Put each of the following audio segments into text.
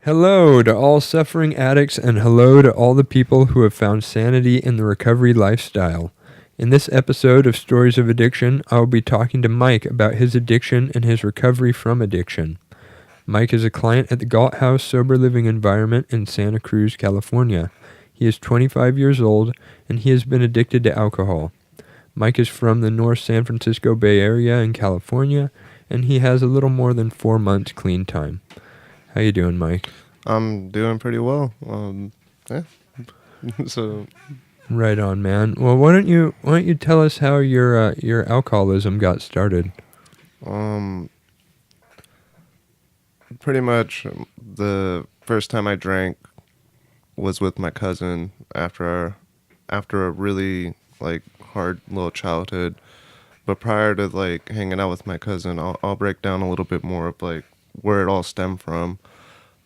Hello to all suffering addicts, and hello to all the people who have found sanity in the recovery lifestyle. In this episode of Stories of Addiction, I will be talking to Mike about his addiction and his recovery from addiction. Mike is a client at the Galt House Sober Living Environment in Santa Cruz, California. He is 25 years old, and he has been addicted to alcohol. Mike is from the North San Francisco Bay Area in California, and he has a little more than 4 months clean time. How you doing, Mike? I'm doing pretty well. Yeah. So Right on, man. Well, why don't you tell us how your alcoholism got started? Pretty much the first time I drank was with my cousin after a really hard little childhood. But prior to hanging out with my cousin, I'll break down a little bit more of where it all stemmed from,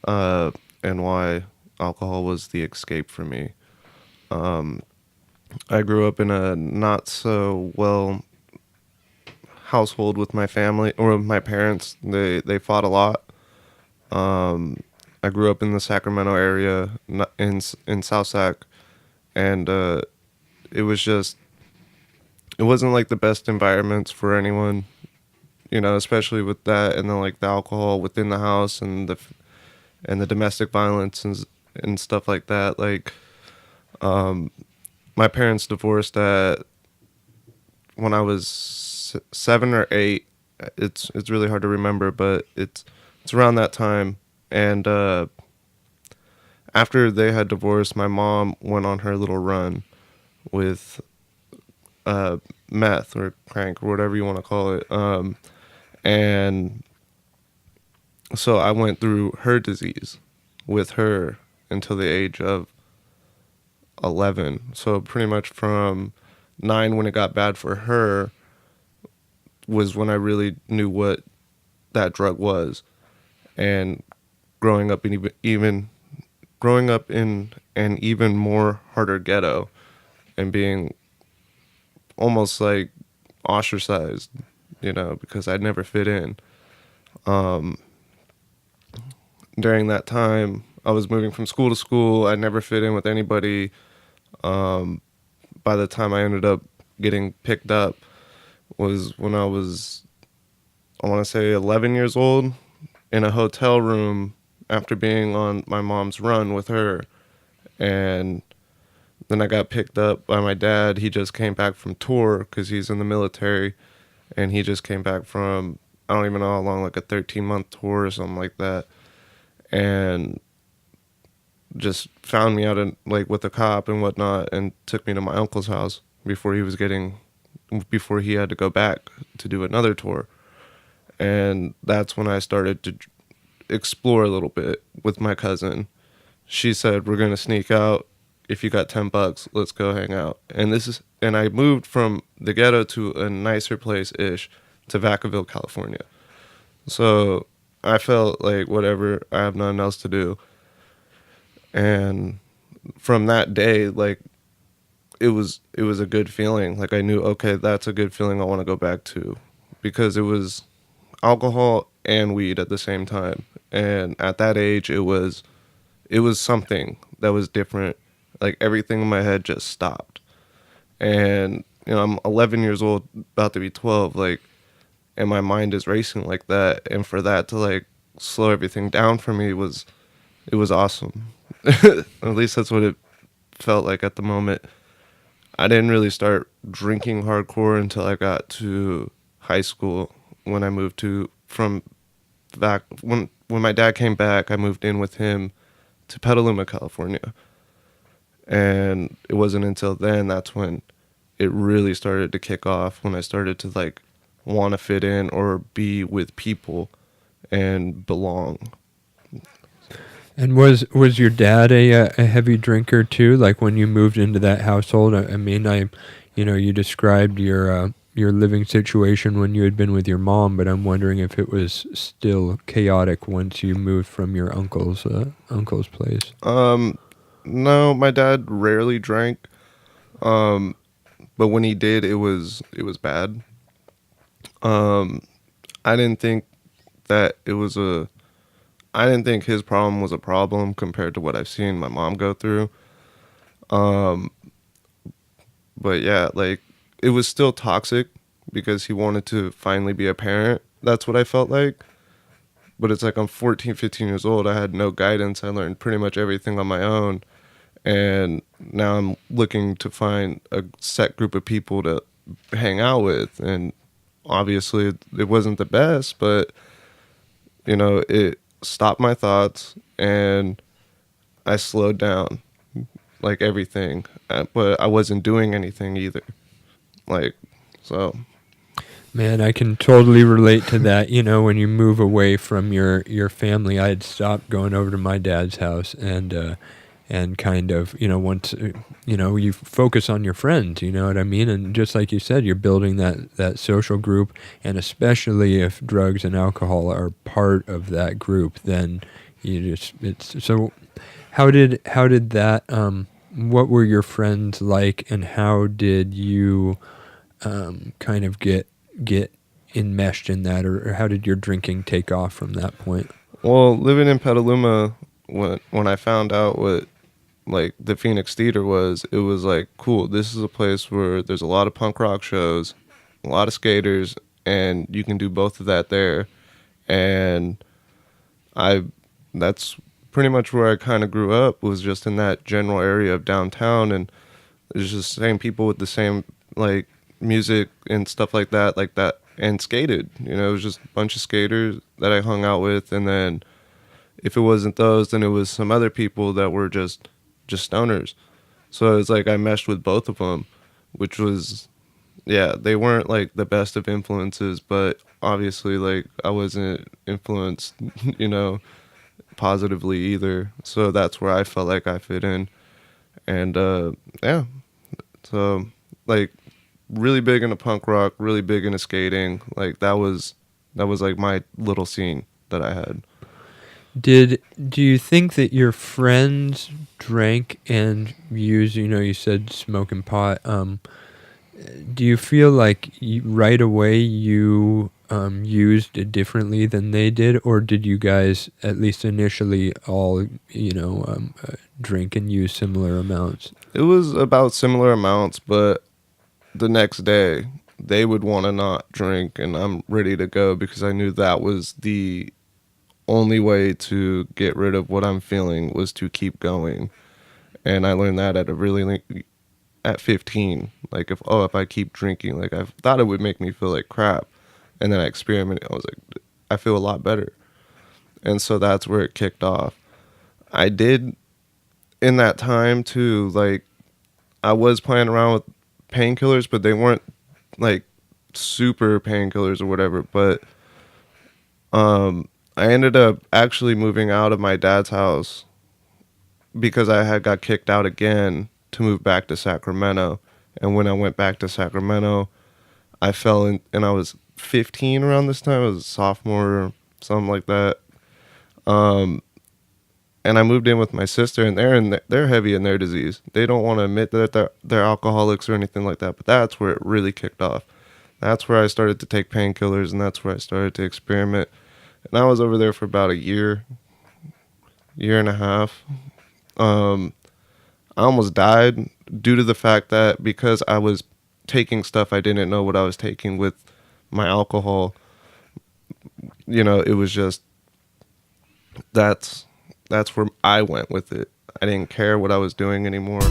and why alcohol was the escape for me. I grew up in a not so well household with my family or with my parents. They fought a lot. I grew up in the Sacramento area in South Sac, and it wasn't like the best environments for anyone, especially with that, and then the alcohol within the house and the domestic violence and stuff like that. My parents divorced when I was 7 or 8. It's really hard to remember, but it's around that time. And after they had divorced, my mom went on her little run with meth or crank or whatever you want to call it. And so I went through her disease with her until the age of 11. So pretty much from 9, when it got bad for her, was when I really knew what that drug was. And growing up in an even more harder ghetto and being almost ostracized, because I'd never fit in. During that time, I was moving from school to school. I never fit in with anybody. By the time I ended up getting picked up was when I was, I want to say 11 years old, in a hotel room after being on my mom's run with her. And then I got picked up by my dad. He just came back from tour because he's in the military, and he just came back from, I don't even know how long, like a 13-month tour or something like that. And just found me out with a cop and whatnot, and took me to my uncle's house before he had to go back to do another tour. And that's when I started to explore a little bit with my cousin. She said, "We're gonna sneak out. If you got $10, let's go hang out." And I moved from the ghetto to a nicer place ish, to Vacaville, California. So I felt like, whatever, I have nothing else to do. And from that day, it was a good feeling. I knew, okay, that's a good feeling I want to go back to, because it was alcohol and weed at the same time. And at that age, it was something that was different. Everything in my head just stopped. And I'm 11 years old, about to be 12, and my mind is racing like that. And for that to slow everything down for me it was awesome. At least that's what it felt like at the moment. I didn't really start drinking hardcore until I got to high school, when I moved when my dad came back. I moved in with him to Petaluma, California. And it wasn't until then that's when it really started to kick off, when I started to want to fit in or be with people and belong. And was your dad a heavy drinker too? When you moved into that household, you described your living situation when you had been with your mom, but I'm wondering if it was still chaotic once you moved from your uncle's place. No, my dad rarely drank. But when he did, it was bad. I didn't think that it was I didn't think his problem was a problem compared to what I've seen my mom go through. Um, but yeah, like it was still toxic because he wanted to finally be a parent. That's what I felt like. But it's like I'm 14, 15 years old. I had no guidance. I learned pretty much everything on my own. And now I'm looking to find a set group of people to hang out with. And obviously it wasn't the best, but it stopped my thoughts and I slowed down like everything. But I wasn't doing anything either. Like, so. Man, I can totally relate to that. When you move away from your family, I had stopped going over to my dad's house and kind of, once, you focus on your friends, you know what I mean? And just like you said, you're building that social group, and especially if drugs and alcohol are part of that group, then it's so how did that, what were your friends like, and how did you, kind of get enmeshed in that, or how did your drinking take off from that point? Well, living in Petaluma, when I found out what like the Phoenix Theater was, it was like, cool, this is a place where there's a lot of punk rock shows, a lot of skaters, and you can do both of that there. And I that's pretty much where I kind of grew up, was just in that general area of downtown, and there's just the same people with the same like music and stuff like that, and skated. It was just a bunch of skaters that I hung out with, and then if it wasn't those, then it was some other people that were just stoners. So it's like I meshed with both of them, which was, yeah, they weren't like the best of influences, but obviously like I wasn't influenced, positively either. So that's where I felt like I fit in. And yeah, so like really big into punk rock, really big into skating. Like that was like my little scene that I had. Do you think that your friends drank and used, you said smoking pot, do you feel like right away you used it differently than they did, or did you guys, at least initially, all, drink and use similar amounts? It was about similar amounts, but the next day they would want to not drink and I'm ready to go, because I knew that was the only way to get rid of what I'm feeling, was to keep going. And I learned that at 15. Like if I keep drinking, like I thought it would make me feel like crap, and then I experimented. I was like, I feel a lot better. And so that's where it kicked off. I did in that time too, like I was playing around with painkillers, but they weren't like super painkillers or whatever. But I ended up actually moving out of my dad's house because I had got kicked out again to move back to Sacramento. And when I went back to Sacramento, I fell in, and I was 15 around this time. I was a sophomore or something like that. And I moved in with my sister, and they're heavy in their disease. They don't want to admit that they're alcoholics or anything like that, but that's where it really kicked off. That's where I started to take painkillers, and that's where I started to experiment. And I was over there for about a year and a half. I almost died due to the fact that because I was taking stuff I didn't know what I was taking with my alcohol, it was just, that's where I went with it. I didn't care what I was doing anymore.